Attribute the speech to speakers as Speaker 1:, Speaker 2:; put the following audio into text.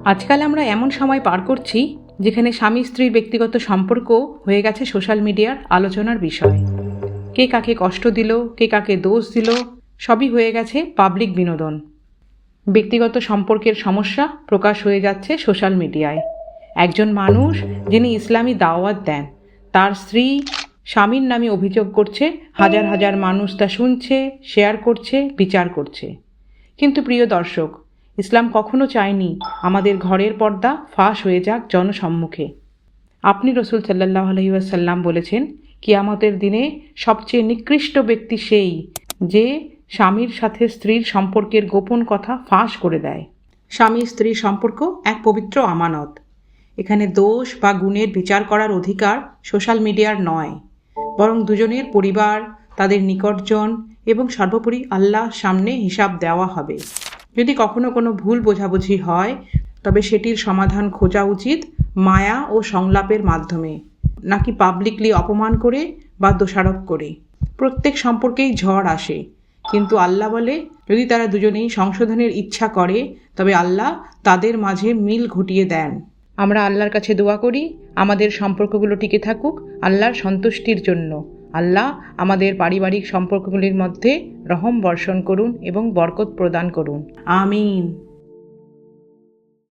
Speaker 1: আজকাল আমরা এমন সময় পার করছি যেখানে স্বামী স্ত্রীর ব্যক্তিগত সম্পর্ক হয়ে গেছে সোশ্যাল মিডিয়ার আলোচনার বিষয়। কে কাকে কষ্ট দিল, কে কাকে দোষ দিল, সবই হয়ে গেছে পাবলিক বিনোদন। ব্যক্তিগত সম্পর্কের সমস্যা প্রকাশ হয়ে যাচ্ছে সোশ্যাল মিডিয়ায়। একজন মানুষ যিনি ইসলামী দাওয়াত দেন, তার স্ত্রী স্বামীর নামে অভিযোগ করছে, হাজার হাজার মানুষ তা শুনছে, শেয়ার করছে, বিচার করছে। কিন্তু প্রিয় দর্শক, ইসলাম কখনো চায়নি আমাদের ঘরের পর্দা ফাঁস হয়ে যাক জনসম্মুখে। আপনি রসুল সাল্লাল্লাহু আলাইহি ওয়াসাল্লাম বলেছেন, কিয়ামতের দিনে সবচেয়ে নিকৃষ্ট ব্যক্তি সেই যে স্বামীর সাথে স্ত্রীর সম্পর্কের গোপন কথা ফাঁস করে দেয়। স্বামী স্ত্রীর সম্পর্ক এক পবিত্র আমানত। এখানে দোষ বা গুণের বিচার করার অধিকার সোশ্যাল মিডিয়ার নয়, বরং দুজনের পরিবার, তাদের নিকটজন এবং সর্বোপরি আল্লাহর সামনে হিসাব দেওয়া হবে। যদি কখনো কোনো ভুল বোঝাবুঝি হয়, তবে সেটির সমাধান খোঁজা উচিত মায়া ও সংলাপের মাধ্যমে, নাকি পাবলিকলি অপমান করে বা দোষারোপ করে। প্রত্যেক সম্পর্কেই ঝড় আসে, কিন্তু আল্লাহ বলে, যদি তারা দুজনেই সংশোধনের ইচ্ছা করে তবে আল্লাহ তাদের মাঝে মিল ঘটিয়ে দেন। আমরা আল্লাহর কাছে দোয়া করি আমাদের সম্পর্কগুলো টিকে থাকুক আল্লাহর সন্তুষ্টির জন্য। আল্লাহ আমাদের পারিবারিক সম্পর্কগুলির মধ্যে রহম বর্ষণ করুন এবং বরকত প্রদান করুন। আমিন।